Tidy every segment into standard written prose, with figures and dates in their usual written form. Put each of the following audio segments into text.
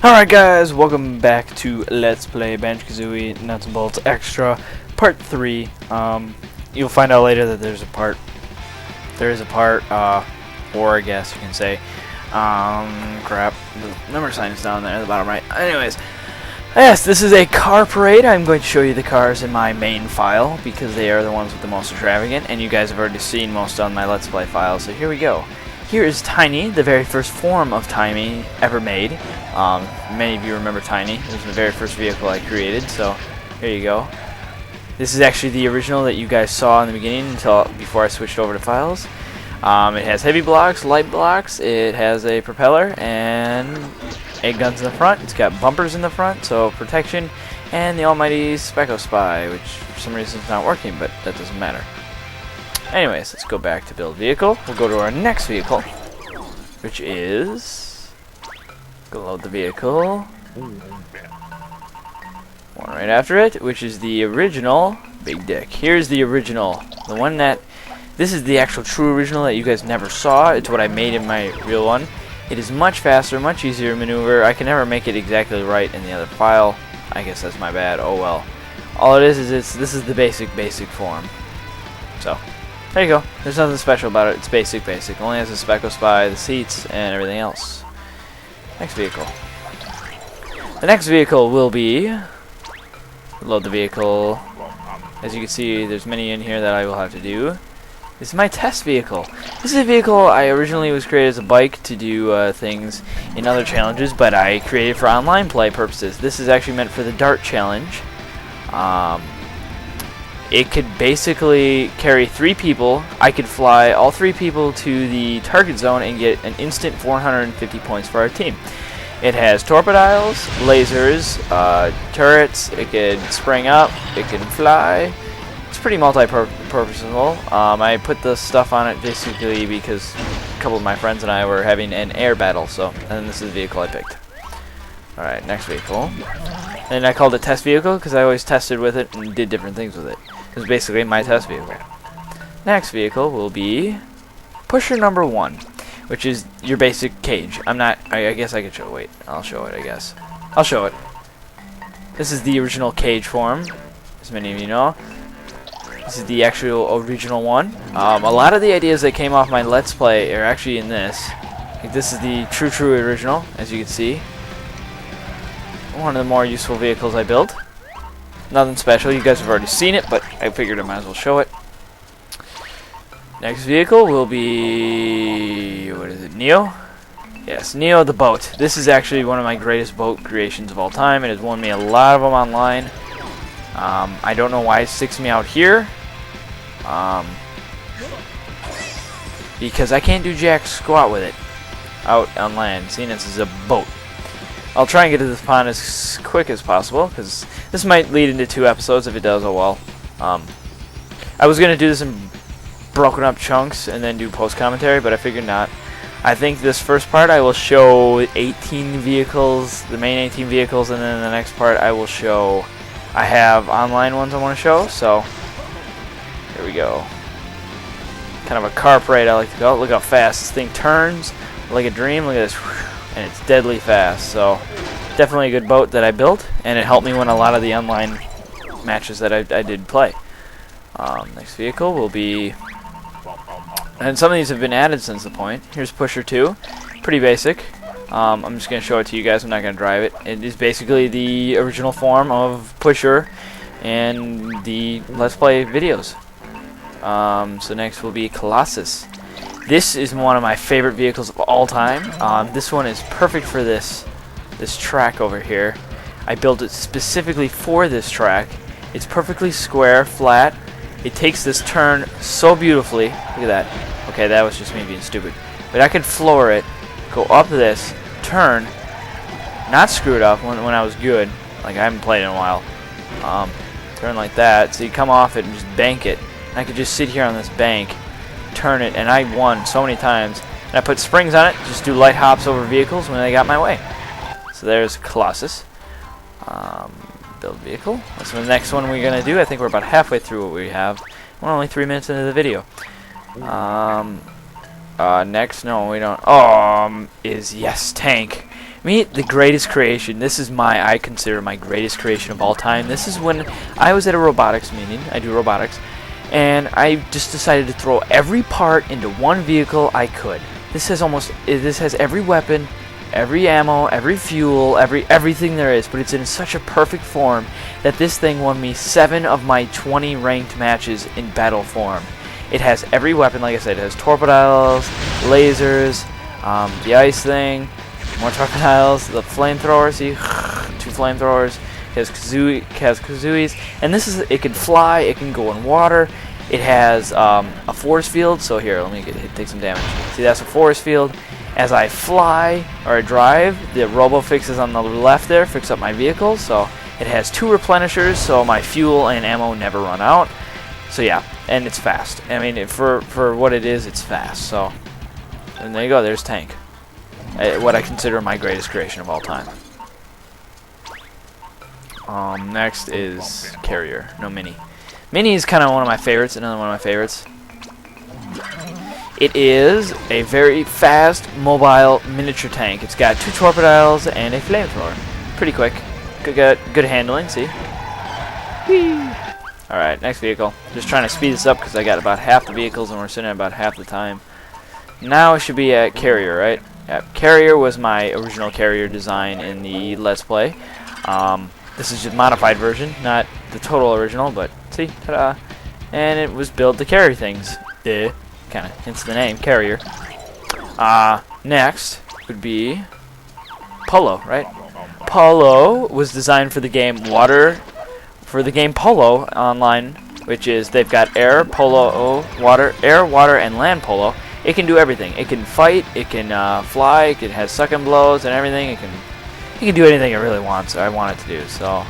Alright guys, welcome back to Let's Play Banjo-Kazooie Nuts and Bolts Extra Part 3. You'll find out later that there's a part 4, I guess you can say. Crap, the number sign is down there at the bottom right. Anyways, yes, this is a car parade. I'm going to show you the cars in my main file because they are the ones with the most extravagant, and you guys have already seen most on my Let's Play file, so here we go. Here is Tiny, the very first form of Tiny ever made. Many of you remember Tiny. It was the very first vehicle I created, so here you go. This is actually the original that you guys saw in the beginning before I switched over to files. It has heavy blocks, light blocks, it has a propeller, and 8 guns in the front. It's got bumpers in the front, so protection, and the almighty Speco Spy, which for some reason is not working, but that doesn't matter. Anyways, let's go back to build vehicle. We'll go to our next vehicle, which is... Go load the vehicle. One right after it, which is the original Big Dick. Here's the original. The one that... This is the actual true original that you guys never saw. It's what I made in my real one. It is much faster, much easier to maneuver. I can never make it exactly right in the other file. I guess that's my bad. Oh well. All it is this is the basic form. So... there you go. There's nothing special about it. It's basic. It only has a Speco Spy, the seats, and everything else. Next vehicle. The next vehicle will be... Load the vehicle. As you can see, there's many in here that I will have to do. This is my test vehicle. This is a vehicle I originally was created as a bike to do things in other challenges, but I created for online play purposes. This is actually meant for the Dart Challenge. It could basically carry 3 people. I could fly all 3 people to the target zone and get an instant 450 points for our team. It has torpedoes, lasers, turrets. It can spring up. It can fly. It's pretty multi-purposeful. I put the stuff on it basically because a couple of my friends and I were having an air battle, and this is the vehicle I picked. Alright, next vehicle. And I called it test vehicle because I always tested with it and did different things with it. It's basically my test vehicle. Next vehicle will be pusher number 1, which is your basic cage. I guess I could show it. Wait, I'll show it, I guess. I'll show it. This is the original cage form, as many of you know. This is the actual original one. A lot of the ideas that came off my Let's Play are actually in this. Like, this is the true original, as you can see. One of the more useful vehicles I built. Nothing special, you guys have already seen it, but I figured I might as well show it. Next vehicle will be... what is it, Neo? Yes, Neo the boat. This is actually one of my greatest boat creations of all time. It has won me a lot of them online. I don't know why it sticks me out here. Because I can't do jack squat with it out on land, seeing this is a boat. I'll try and get to this pond as quick as possible, because this might lead into 2 episodes. If it does, oh well. I was going to do this in broken up chunks and then do post-commentary, but I figured not. I think this first part I will show 18 vehicles, the main 18 vehicles, and then the next part I will show... I have online ones I want to show, so here we go. Kind of a car parade I like to go. Look how fast this thing turns, like a dream. Look at this. And it's deadly fast, so definitely a good boat that I built, and it helped me win a lot of the online matches that I did play. Next vehicle will be, and some of these have been added since the point. Here's Pusher 2, pretty basic. I'm just going to show it to you guys, I'm not going to drive it. It is basically the original form of Pusher and the Let's Play videos. So next will be Colossus. This is one of my favorite vehicles of all time. This one is perfect for this track over here. I built it specifically for this track. It's perfectly square, flat. It takes this turn so beautifully. Look at that. Okay, that was just me being stupid. But I could floor it, go up this, turn, not screw it up when I was good. Like, I haven't played in a while. Turn like that. So you come off it and just bank it. And I could just sit here on this bank, turn it, and I won so many times. And I put springs on it, just do light hops over vehicles when they got my way. So there's Colossus. Build vehicle. That's the next one we're gonna do. I think we're about halfway through what we have. We're only 3 minutes into the video. Next, no, we don't. Is Yes Tank. Me, the greatest creation. This is I consider my greatest creation of all time. This is when I was at a robotics meeting. I do robotics. And I just decided to throw every part into one vehicle I could. This has every weapon, every ammo, every fuel, everything there is, but it's in such a perfect form that this thing won me 7 of my 20 ranked matches in battle form. It has every weapon, like I said. It has torpedoes, lasers, the ice thing, more torpedoes, the flamethrower. See, 2 flamethrowers. It has Kazooies, and it can fly. It can go in water. It has a force field. So here, let me take some damage. See, that's a force field. As I fly or I drive, the robo fixes on the left there fix up my vehicle. So it has 2 replenishers, so my fuel and ammo never run out. So yeah, and it's fast. I mean, for what it is, it's fast. So, and there you go. There's Tank. What I consider my greatest creation of all time. Next is Carrier. No, Mini. Mini is kind of one of my favorites. Another one of my favorites. It is a very fast, mobile miniature tank. It's got 2 torpedoes and a flamethrower. Pretty quick. Good handling. See. Whee! All right, next vehicle. Just trying to speed this up because I got about half the vehicles and we're sitting at about half the time. Now it should be at Carrier, right? Yeah, Carrier was my original Carrier design in the Let's Play. This is just a modified version, not the total original, but see, ta-da! And it was built to carry things. Kind of hence the name, Carrier. Next would be Polo, right? Polo was designed for the game Polo Online, which is they've got air, polo, water, and land polo. It can do everything. It can fight. It can fly. It has suck and blows and everything. It can do anything it really wants. I want it to do. So,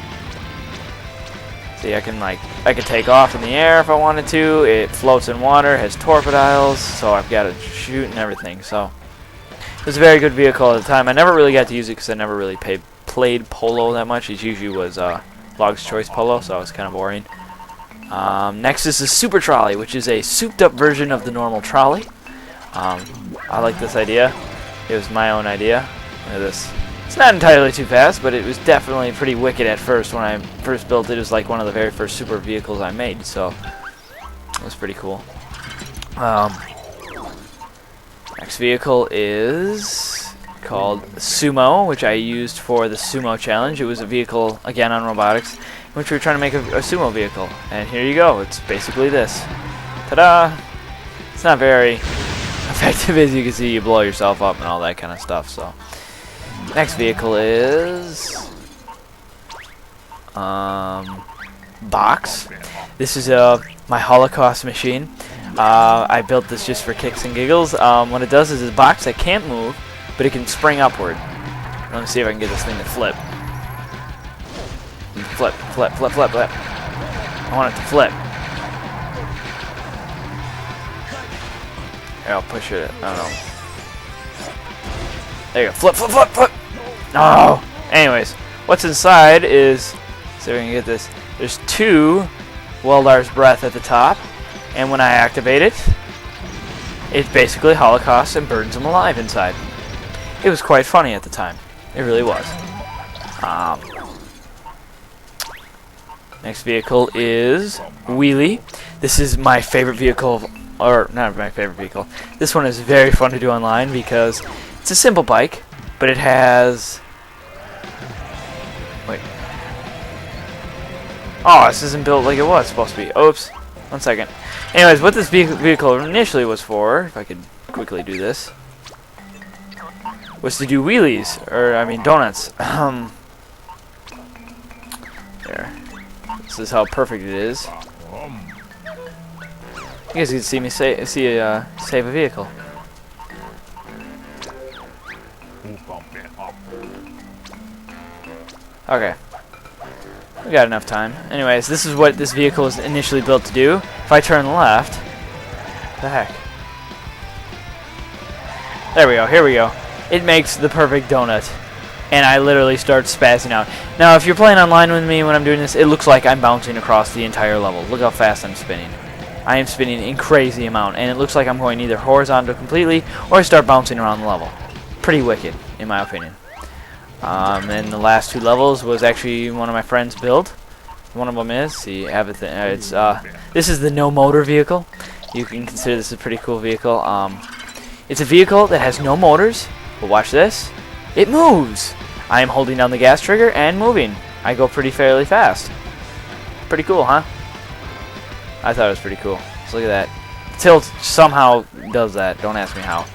see, I could take off in the air if I wanted to. It floats in water. Has torpedoes. So I've got to shoot and everything. So it was a very good vehicle at the time. I never really got to use it because I never really played polo that much. It usually was Log's Choice Polo, so it was kind of boring. Next is the Super Trolley, which is a souped-up version of the normal trolley. I like this idea. It was my own idea. Look at this. It's not entirely too fast, but it was definitely pretty wicked at first. When I first built it, it was like one of the very first super vehicles I made, so it was pretty cool. Next vehicle is called Sumo, which I used for the Sumo Challenge. It was a vehicle, again on robotics, in which we were trying to make a Sumo vehicle. And here you go. It's basically this. Ta-da! It's not very effective, as you can see. You blow yourself up and all that kind of stuff. So, next vehicle is Box. This is my Holocaust machine. I built this just for kicks and giggles. What it does is a box that can't move, but it can spring upward. Let me see if I can get this thing to flip. Flip, flip, flip, flip, flip. I want it to flip. Here, I'll push it. I don't know. There you go. Flip, flip, flip, flip. Oh. Anyways, what's inside is, see if we can get this. There's 2 Weldar's Breath at the top, and when I activate it, it basically holocausts and burns them alive inside. It was quite funny at the time. It really was. Next vehicle is Wheelie. This is my favorite vehicle, or not my favorite vehicle. This one is very fun to do online because it's a simple bike, but it has... Wait. Oh, this isn't built like it was supposed to be. Oops. 1 second. Anyways, what this vehicle initially was for, if I could quickly do this, was to do wheelies, or I mean donuts. There. This is how perfect it is. You guys can see me save a vehicle. Okay. We got enough time. Anyways, this is what this vehicle was initially built to do. If I turn left, what the heck? There we go. Here we go. It makes the perfect donut. And I literally start spazzing out. Now, if you're playing online with me when I'm doing this, it looks like I'm bouncing across the entire level. Look how fast I'm spinning. I am spinning in crazy amount, and it looks like I'm going either horizontal completely, or I start bouncing around the level. Pretty wicked, in my opinion. And the last 2 levels was actually one of my friends' build. One of them is this is the no motor vehicle. You can consider this a pretty cool vehicle. It's a vehicle that has no motors, but watch this. It moves. I am holding down the gas trigger and moving. I go fairly fast. Pretty cool, huh? I thought it was pretty cool. So look at that. Tilt somehow does that. Don't ask me how.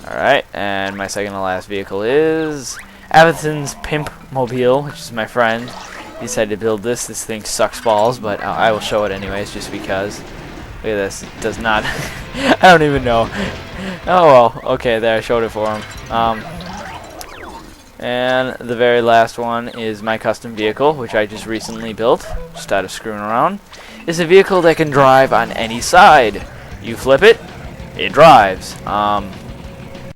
Alright, and my second to last vehicle is Avathan's Pimp Mobile, which is my friend. He decided to build this. This thing sucks balls, but I will show it anyways, just because. Look at this. It does not. I don't even know. Oh well. Okay, there. I showed it for him. And the very last one is my custom vehicle, which I just recently built, just out of screwing around. It's a vehicle that can drive on any side. You flip it, it drives.